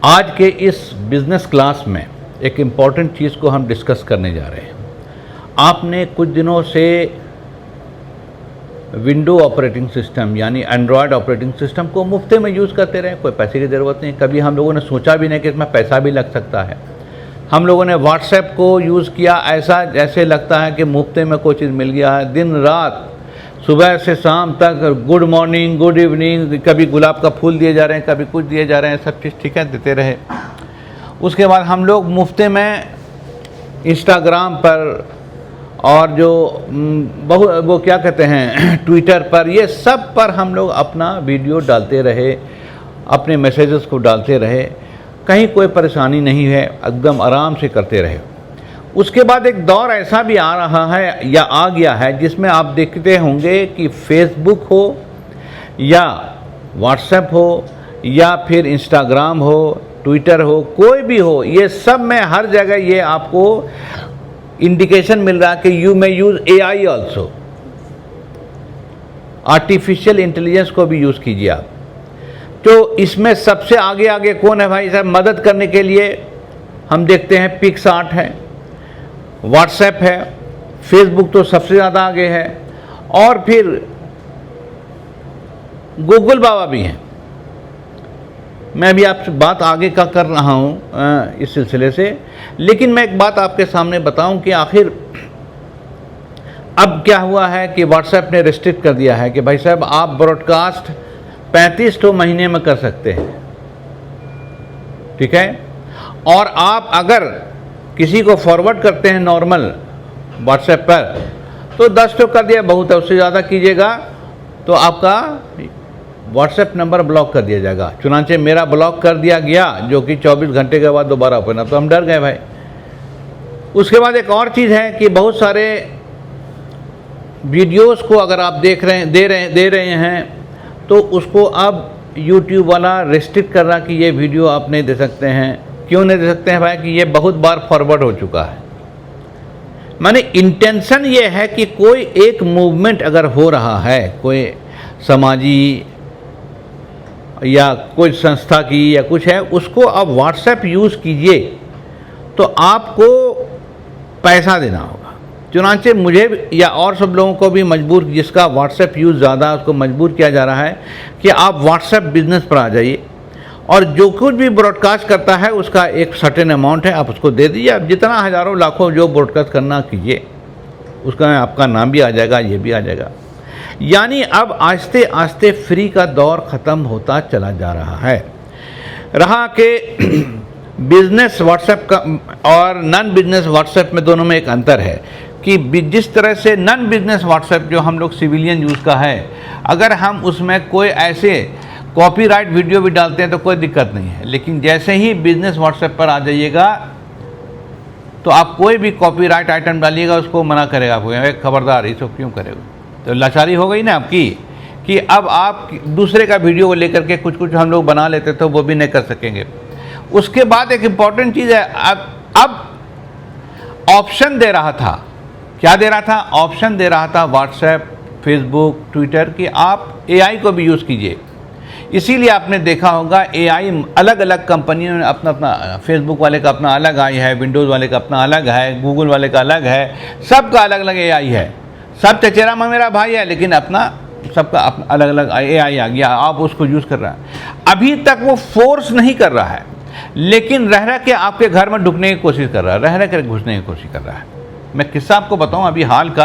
आज के इस बिज़नेस क्लास में एक इम्पॉर्टेंट चीज़ को हम डिस्कस करने जा रहे हैं। आपने कुछ दिनों से विंडो ऑपरेटिंग सिस्टम यानी एंड्रॉयड ऑपरेटिंग सिस्टम को मुफ्ते में यूज़ करते रहे, कोई पैसे की ज़रूरत नहीं। कभी हम लोगों ने सोचा भी नहीं कि इसमें पैसा भी लग सकता है। हम लोगों ने व्हाट्सएप को यूज़ किया ऐसा जैसे लगता है कि मुफ्ते में कोई चीज़ मिल गया है। दिन रात सुबह से शाम तक गुड मॉर्निंग, गुड इवनिंग, कभी गुलाब का फूल दिए जा रहे हैं, कभी कुछ दिए जा रहे हैं, सब चीज़ ठीक है देते रहे। उसके बाद हम लोग मुफ्ते में इंस्टाग्राम पर और जो वो क्या कहते हैं ट्विटर पर, ये सब पर हम लोग अपना वीडियो डालते रहे, अपने मैसेजेस को डालते रहे, कहीं कोई परेशानी नहीं है, एकदम आराम से करते रहे। उसके बाद एक दौर ऐसा भी आ रहा है या आ गया है जिसमें आप देखते होंगे कि फेसबुक हो या व्हाट्सएप हो या फिर इंस्टाग्राम हो, ट्विटर हो, कोई भी हो, ये सब में हर जगह ये आपको इंडिकेशन मिल रहा है कि you may use AI also. Artificial intelligence को भी यूज़ कीजिए आप। तो इसमें सबसे आगे आगे कौन है भाई साहब मदद करने के लिए? हम देखते हैं पिक्सआर्ट है, व्हाट्सएप है, फेसबुक तो सबसे ज़्यादा आगे है, और फिर गूगल बाबा भी हैं। मैं भी आपसे बात आगे का कर रहा हूँ इस सिलसिले से, लेकिन मैं एक बात आपके सामने बताऊं कि आखिर अब क्या हुआ है कि व्हाट्सएप ने रिस्ट्रिक्ट कर दिया है कि भाई साहब आप ब्रॉडकास्ट 35 तो महीने में कर सकते हैं, ठीक है। और आप अगर किसी को फॉरवर्ड करते हैं नॉर्मल व्हाट्सएप पर तो 10 तो कर दिया बहुत है, उससे ज़्यादा कीजिएगा तो आपका व्हाट्सएप नंबर ब्लॉक कर दिया जाएगा। चुनाचे मेरा ब्लॉक कर दिया गया, जो कि 24 घंटे के बाद दोबारा ओपन, अब तो हम डर गए भाई। उसके बाद एक और चीज़ है कि बहुत सारे वीडियोस को अगर आप दे रहे हैं तो उसको अब यूट्यूब वाला रिस्ट्रिक्ट कर रहा कि ये वीडियो आप नहीं दे सकते हैं। क्यों नहीं दे सकते हैं भाई? कि ये बहुत बार फॉरवर्ड हो चुका है। माने इंटेंशन ये है कि कोई एक मूवमेंट अगर हो रहा है, कोई समाजी या कोई संस्था की या कुछ है, उसको आप व्हाट्सएप यूज़ कीजिए तो आपको पैसा देना होगा। चुनाचे मुझे या और सब लोगों को भी मजबूर, जिसका व्हाट्सएप यूज़ ज़्यादा उसको मजबूर किया जा रहा है कि आप व्हाट्सएप बिजनेस पर आ जाइए और जो कुछ भी ब्रॉडकास्ट करता है उसका एक सर्टेन अमाउंट है, आप उसको दे दीजिए। आप जितना हज़ारों लाखों जो ब्रॉडकास्ट करना कीजिए, उसका आपका नाम भी आ जाएगा, ये भी आ जाएगा। यानी अब आस्ते आस्ते फ्री का दौर ख़त्म होता चला जा रहा है। रहा कि बिजनेस व्हाट्सएप का और नॉन बिजनेस व्हाट्सएप में, दोनों में एक अंतर है कि जिस तरह से नॉन बिजनेस व्हाट्सएप जो हम लोग सिविलियन यूज़ का है, अगर हम उसमें कोई ऐसे कॉपीराइट वीडियो भी डालते हैं तो कोई दिक्कत नहीं है। लेकिन जैसे ही बिजनेस व्हाट्सएप पर आ जाइएगा तो आप कोई भी कॉपीराइट आइटम डालिएगा उसको मना करेगा आपको, एक खबरदार इसको क्यों करेगा। तो लाचारी हो गई ना आपकी कि अब आप दूसरे का वीडियो को लेकर के कुछ हम लोग बना लेते तो वो भी नहीं कर सकेंगे। उसके बाद एक इम्पॉर्टेंट चीज़ है, अब ऑप्शन दे रहा था। क्या दे रहा था? ऑप्शन दे रहा था व्हाट्सएप, फेसबुक, ट्विटर कि आप AI को भी यूज़ कीजिए। इसीलिए आपने देखा होगा AI अलग अलग कंपनियों ने अपना अपना, फेसबुक वाले का अपना अलग AI है, विंडोज़ वाले का अपना अलग है, गूगल वाले का अलग है, सबका अलग अलग AI है। सब चचेरा मेरा भाई है, लेकिन अपना सबका अलग अलग AI आ गया, आप उसको यूज़ कर रहे हैं। अभी तक वो फोर्स नहीं कर रहा है, लेकिन रह के आपके घर में ढुकने की कोशिश कर रहा है, रह कर घुसने की कोशिश कर रहा है। मैं किस्सा आपको बताऊं अभी हाल का,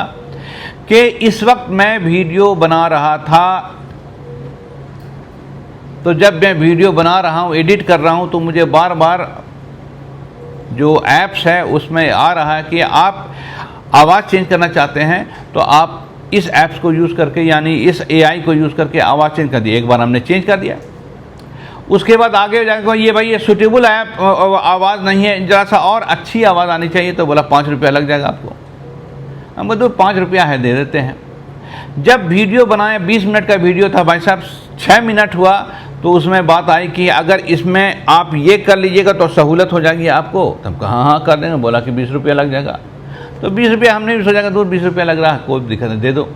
कि इस वक्त मैं वीडियो बना रहा था, तो जब मैं वीडियो बना रहा हूं, एडिट कर रहा हूं, तो मुझे बार बार जो ऐप्स है उसमें आ रहा है कि आप आवाज़ चेंज करना चाहते हैं तो आप इस ऐप्स को यूज़ करके, यानी इस AI को यूज़ करके आवाज़ चेंज कर दिए। एक बार हमने चेंज कर दिया, उसके बाद आगे जाकर ये भाई ये सूटेबल ऐप आवाज़ नहीं है, ज़रा सा और अच्छी आवाज़ आनी चाहिए, तो बोला 5 रुपया लग जाएगा आपको। हम बोले 5 रुपया है, दे देते हैं। जब वीडियो बनाए, 20 मिनट का वीडियो था भाई साहब, 6 मिनट हुआ तो उसमें बात आई कि अगर इसमें आप ये कर लीजिएगा तो सहूलत हो जाएगी आपको। तो हम कहा हाँ कर देंगे। बोला कि 20 रुपया लग जाएगा। तो 20 रुपया हमने भी सोचा कि दूर 20 रुपया लग रहा है, कोई दिक्कत नहीं, दे दो।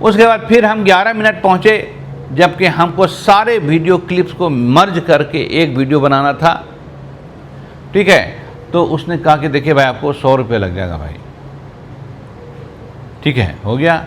उसके बाद फिर हम 11 मिनट पहुँचे, जबकि हमको सारे वीडियो क्लिप्स को मर्ज करके एक वीडियो बनाना था, ठीक है। तो उसने कहा कि देखिए भाई आपको 100 रुपये लग जाएगा भाई, ठीक है, हो गया।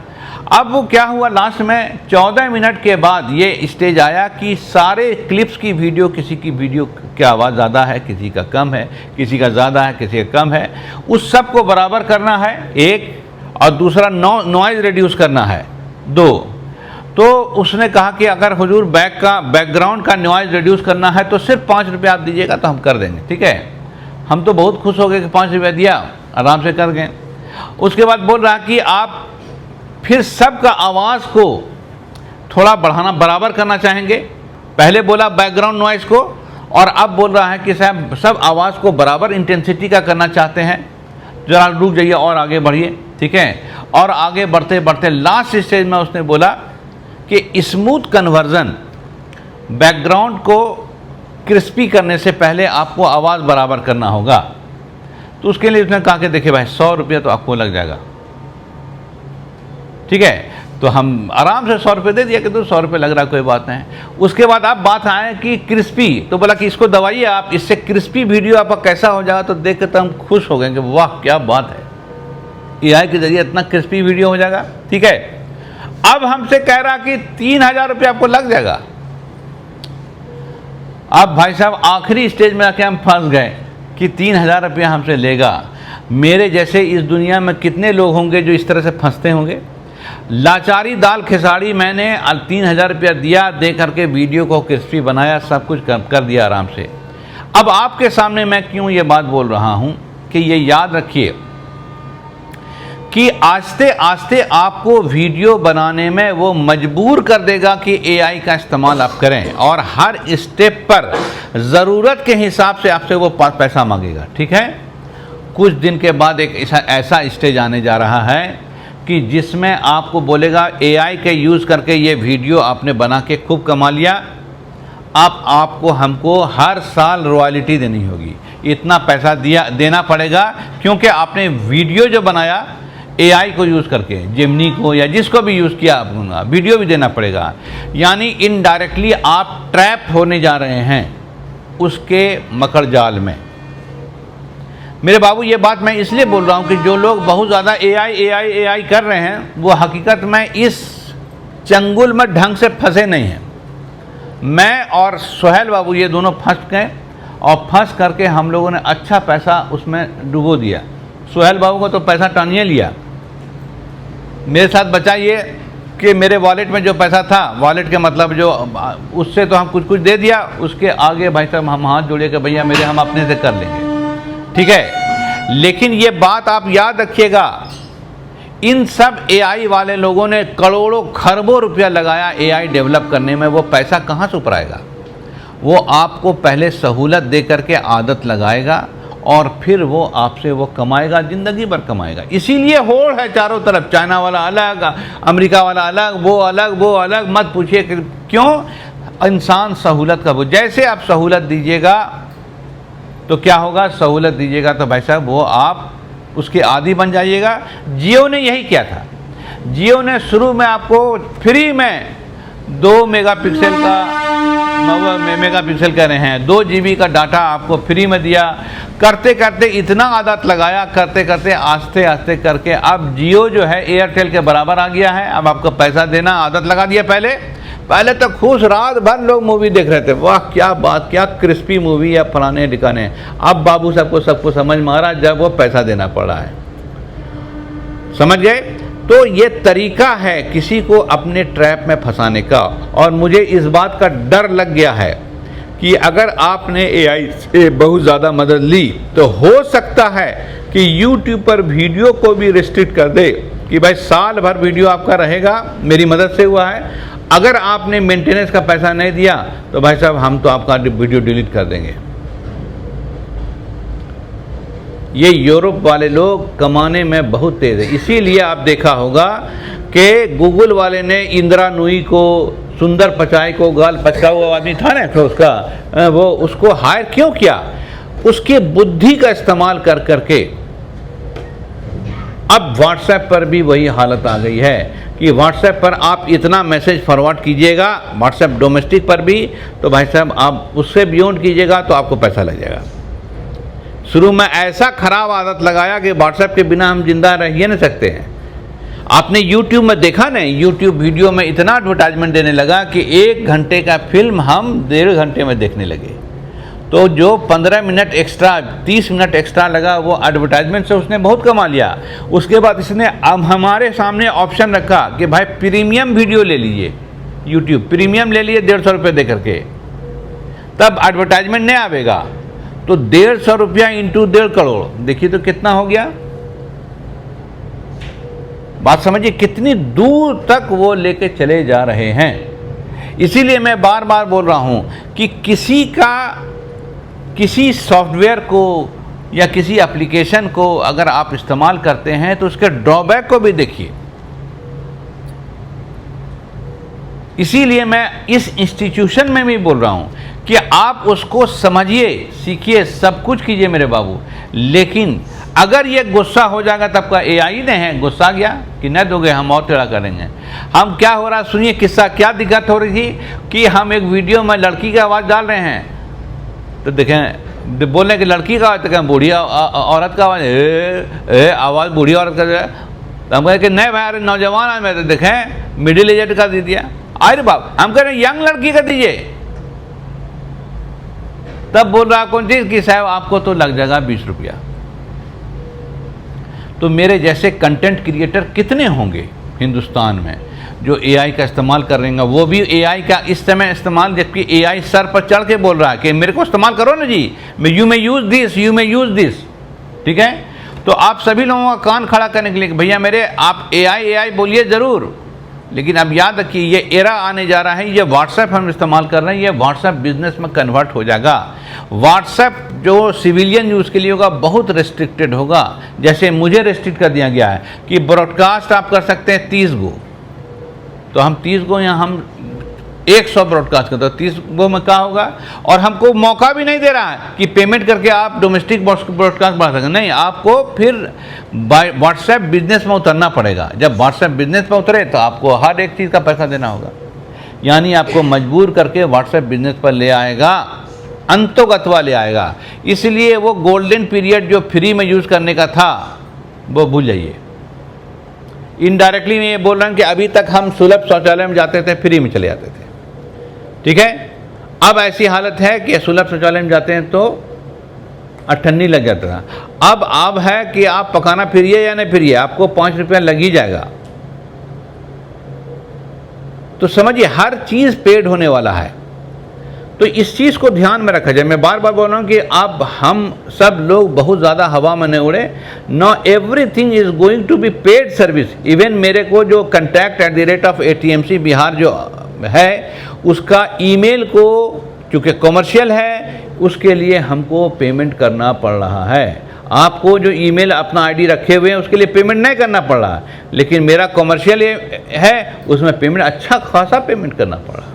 अब वो क्या हुआ, लास्ट में 14 मिनट के बाद ये स्टेज आया कि सारे क्लिप्स की वीडियो, किसी की वीडियो की आवाज़ ज़्यादा है, किसी का कम है, किसी का ज़्यादा है, किसी का कम है, उस सब को बराबर करना है एक, और दूसरा नॉइज़ रिड्यूस करना है 2। तो उसने कहा कि अगर हुजूर बैकग्राउंड का नॉइज़ रिड्यूस करना है तो सिर्फ 5 रुपये आप दीजिएगा तो हम कर देंगे, ठीक है। हम तो बहुत खुश हो गए कि 5 रुपये दिया, आराम से कर गए। उसके बाद बोल रहा कि आप फिर सबका आवाज़ को थोड़ा बढ़ाना, बराबर करना चाहेंगे। पहले बोला बैकग्राउंड नॉइज़ को, और अब बोल रहा है कि साहब सब आवाज़ को बराबर इंटेंसिटी का करना चाहते हैं, ज़रा रुक जाइए और आगे बढ़िए, ठीक है। और आगे बढ़ते बढ़ते लास्ट स्टेज में उसने बोला कि स्मूथ कन्वर्जन, बैकग्राउंड को क्रिस्पी करने से पहले आपको आवाज़ बराबर करना होगा। तो उसके लिए उसने कहा कि देखिए भाई 100 रुपये तो आपको लग जाएगा, ठीक है। तो हम आराम से 100 रुपये दे दिया कि तो 100 रुपये लग रहा, कोई बात नहीं। उसके बाद आप बात आए कि क्रिस्पी, तो बोला कि इसको दबाइए आप, इससे क्रिस्पी वीडियो आपका कैसा हो जाएगा। तो देख के तो हम खुश हो गए कि वाह क्या बात है, AI के जरिए इतना क्रिस्पी वीडियो हो जाएगा, ठीक है। अब हमसे कह रहा कि 3000 रुपये आपको लग जाएगा। अब भाई साहब आखिरी स्टेज में आके हम फंस गए कि 3000 रुपया हमसे लेगा। मेरे जैसे इस दुनिया में कितने लोग होंगे जो इस तरह से फंसते होंगे। लाचारी दाल खिसाड़ी, मैंने 3000 रुपया दिया, दे करके वीडियो को क्रिस्पी बनाया, सब कुछ कर दिया आराम से। अब आपके सामने मैं क्यों ये बात बोल रहा हूँ कि ये याद रखिए कि आस्ते आस्ते आपको वीडियो बनाने में वो मजबूर कर देगा कि AI का इस्तेमाल आप करें, और हर स्टेप पर ज़रूरत के हिसाब से आपसे वो पैसा मांगेगा, ठीक है। कुछ दिन के बाद एक ऐसा स्टेज आने जा रहा है कि जिसमें आपको बोलेगा AI के यूज़ करके ये वीडियो आपने बना के खूब कमा लिया, आपको हमको हर साल रॉयल्टी देनी होगी, इतना पैसा देना पड़ेगा, क्योंकि आपने वीडियो जो बनाया AI को यूज़ करके, जेमिनी को या जिसको भी यूज़ किया आपको वीडियो भी देना पड़ेगा। यानी इनडायरेक्टली आप ट्रैप होने जा रहे हैं उसके मकर जाल में। मेरे बाबू ये बात मैं इसलिए बोल रहा हूँ कि जो लोग बहुत ज़्यादा AI कर रहे हैं वो हकीकत में इस चंगुल में ढंग से फंसे नहीं हैं। मैं और सोहेल बाबू ये दोनों फंस गए, और फंस करके हम लोगों ने अच्छा पैसा उसमें डुबो दिया। सोहेल बाबू को तो पैसा टानिए लिया, मेरे साथ बचा ये कि मेरे वॉलेट में जो पैसा था, वॉलेट के मतलब जो, उससे तो हम कुछ दे दिया, उसके आगे भाई साहब हम हाथ जोड़े कि भैया मेरे हम अपने से कर लेंगे, ठीक है। लेकिन ये बात आप याद रखिएगा, इन सब AI वाले लोगों ने करोड़ों खरबों रुपया लगाया AI डेवलप करने में, वो पैसा कहाँ से ऊपर आएगा। वो आपको पहले सहूलत दे करके आदत लगाएगा, और फिर वो आपसे वो कमाएगा, ज़िंदगी भर कमाएगा। इसीलिए होड़ है चारों तरफ, चाइना वाला अलग, अमेरिका वाला अलग, वो अलग, मत पूछिए क्यों। इंसान सहूलत का, वो जैसे आप सहूलत दीजिएगा तो क्या होगा, सहूलत दीजिएगा तो भाई साहब वो आप उसके आदी बन जाइएगा। जियो ने यही किया था। जियो ने शुरू में आपको फ्री में 2 मेगापिक्सल कह रहे हैं 2 GB का डाटा आपको फ्री में दिया। करते करते इतना आदत लगाया, करते करते आस्ते आस्ते करके अब जियो जो है एयरटेल के बराबर आ गया है। अब आपको पैसा देना आदत लगा दिया। पहले तो खुश रात भर लोग मूवी देख रहे थे, वाह क्या बात, क्या क्रिस्पी मूवी या फलाने ठिकाने। अब बाबू साहब सबको समझ में आ रहा है जब वो पैसा देना पड़ रहा है। समझ गए? तो ये तरीका है किसी को अपने ट्रैप में फंसाने का। और मुझे इस बात का डर लग गया है कि अगर आपने AI से बहुत ज़्यादा मदद ली तो हो सकता है कि YouTube पर वीडियो को भी रिस्ट्रिक्ट कर दे कि भाई साल भर वीडियो आपका रहेगा, मेरी मदद से हुआ है। अगर आपने मेंटेनेंस का पैसा नहीं दिया तो भाई साहब हम तो आपका वीडियो डिलीट कर देंगे। ये यूरोप वाले लोग कमाने में बहुत तेज है। इसीलिए आप देखा होगा कि गूगल वाले ने इंदिरा नूई को, सुंदर पिचाई को, गाल पचका हुआ आदमी था ना तो उसका, वो उसको हायर क्यों किया? उसकी बुद्धि का इस्तेमाल कर करके। अब व्हाट्सएप पर भी वही हालत आ गई है। कि व्हाट्सएप पर आप इतना मैसेज फॉरवर्ड कीजिएगा, व्हाट्सएप डोमेस्टिक पर भी, तो भाई साहब आप उससे बियॉन्ड कीजिएगा तो आपको पैसा लग जाएगा। शुरू में ऐसा खराब आदत लगाया कि व्हाट्सएप के बिना हम जिंदा रह ही नहीं सकते हैं। आपने यूट्यूब में देखा नहीं, यूट्यूब वीडियो में इतना एडवर्टाइजमेंट देने लगा कि 1 घंटे का फिल्म हम 1.5 घंटे में देखने लगे। तो जो 15 मिनट एक्स्ट्रा, 30 मिनट एक्स्ट्रा लगा, वो एडवर्टाइजमेंट से उसने बहुत कमा लिया। उसके बाद इसने अब हमारे सामने ऑप्शन रखा कि भाई प्रीमियम वीडियो ले लीजिए, यूट्यूब प्रीमियम ले लिए 150 रुपये दे करके, तब एडवर्टाइजमेंट नहीं आवेगा। तो 150 रुपया इंटू 1.5 करोड़, देखिए तो कितना हो गया। बात समझिए कितनी दूर तक वो लेके चले जा रहे हैं। इसीलिए मैं बार बार बोल रहा हूं कि किसी सॉफ्टवेयर को या किसी एप्लीकेशन को अगर आप इस्तेमाल करते हैं तो उसके ड्रॉबैक को भी देखिए। इसीलिए मैं इस इंस्टीट्यूशन में भी बोल रहा हूं कि आप उसको समझिए, सीखिए, सब कुछ कीजिए मेरे बाबू। लेकिन अगर ये गुस्सा हो जाएगा तब का एआई नहीं है, गुस्सा गया कि न दोगे हम और टेढ़ा करेंगे। हम क्या हो रहा सुनिए किस्सा, क्या दिक्कत हो रही थी कि हम एक वीडियो में लड़की की आवाज़ डाल रहे हैं, तो देखें बोल रहे कि लड़की का आवाज़, तो कहें बूढ़ी औरत का आवाज़, आवाज़ बूढ़ी औरत का जो है। तो हम कहें कि नहीं भाई अरे नौजवान आज मैं, तो देखें मिडिल एज का दे दिया। अरे बाप, हम कह रहे हैं यंग लड़की का दीजिए। तब बोल रहा कौन चीज़ कि साहब आपको तो लग जाएगा 20 रुपया। तो मेरे जैसे कंटेंट क्रिएटर कितने होंगे हिंदुस्तान में जो एआई का इस्तेमाल कर रहे हैं, वो भी एआई का इस समय इस्तेमाल, जबकि एआई सर पर चढ़ के बोल रहा है कि मेरे को इस्तेमाल करो ना जी, you may use this, you may use this. ठीक है, तो आप सभी लोगों का कान खड़ा करने के लिए भैया मेरे, आप एआई बोलिए ज़रूर, लेकिन अब याद रखिए ये एरा आने जा रहा है, ये व्हाट्सएप हम इस्तेमाल कर रहे हैं, ये व्हाट्सएप बिजनेस में कन्वर्ट हो जाएगा। व्हाट्सएप जो सिविलियन यूज़ के लिए होगा बहुत रेस्ट्रिक्टेड होगा। जैसे मुझे रेस्ट्रिक्ट कर दिया गया है कि ब्रॉडकास्ट आप कर सकते हैं 30 गो, तो हम 30 गो या हम 100 ब्रॉडकास्ट करते हैं, 30 गो में क्या होगा। और हमको मौका भी नहीं दे रहा है कि पेमेंट करके आप डोमेस्टिक ब्रॉडकास्ट बढ़ा सकें, नहीं, आपको फिर व्हाट्सएप बिजनेस में उतरना पड़ेगा। जब व्हाट्सएप बिजनेस में उतरे तो आपको हर एक चीज़ का पैसा देना होगा, यानी आपको मजबूर करके व्हाट्सएप बिजनेस पर ले आएगा, अंतोगत्वा ले आएगा। इसलिए वो गोल्डन पीरियड जो फ्री में यूज़ करने का था वो भूल जाइए। इनडायरेक्टली मैं ये बोल रहा हूँ कि अभी तक हम सुलभ शौचालय में जाते थे, फ्री में चले जाते थे। ठीक है, अब ऐसी हालत है कि सुलभ शौचालय में जाते हैं तो अठन्नी लग जाता था। अब है कि आप पकाना फिरिए या नहीं फिरिए, आपको 5 रुपया लग ही जाएगा। तो समझिए हर चीज़ पेड होने वाला है, तो इस चीज़ को ध्यान में रखा जाए। मैं बार बार बोल रहा हूँ कि अब हम सब लोग बहुत ज़्यादा हवा में न उड़े। No everything is going to be paid service. Even मेरे को जो contact@ATMC बिहार जो है उसका ईमेल को, चूँकि कमर्शियल है, उसके लिए हमको पेमेंट करना पड़ रहा है। आपको जो ईमेल अपना आईडी रखे हुए हैं उसके लिए पेमेंट नहीं करना पड़ रहा, लेकिन मेरा कमर्शियल है उसमें पेमेंट, अच्छा खासा पेमेंट करना पड़ रहा।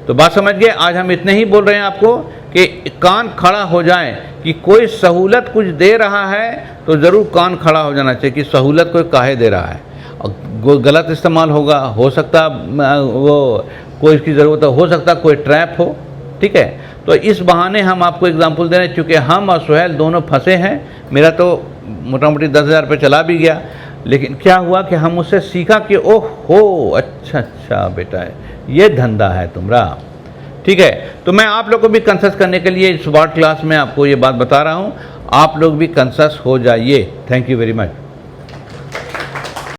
तो बात समझ गए। आज हम इतने ही बोल रहे हैं आपको कि कान खड़ा हो जाए कि कोई सहूलत कुछ दे रहा है तो ज़रूर कान खड़ा हो जाना चाहिए कि सहूलत कोई काहे दे रहा है। और गलत इस्तेमाल होगा, हो सकता वो कोई इसकी ज़रूरत हो सकता कोई ट्रैप हो। ठीक है, तो इस बहाने हम आपको एग्जांपल दे रहे हैं, चूँकि हम और सुहेल दोनों फंसे हैं। मेरा तो मोटा मोटी 10,000 रुपये चला भी गया, लेकिन क्या हुआ कि हम उससे सीखा कि ओह हो अच्छा बेटा है, ये धंधा है तुम्हारा। ठीक है, तो मैं आप लोग को भी कंसस करने के लिए स्मार्ट क्लास में आपको ये बात बता रहा हूँ, आप लोग भी कंसस हो जाइए। Thank you very much.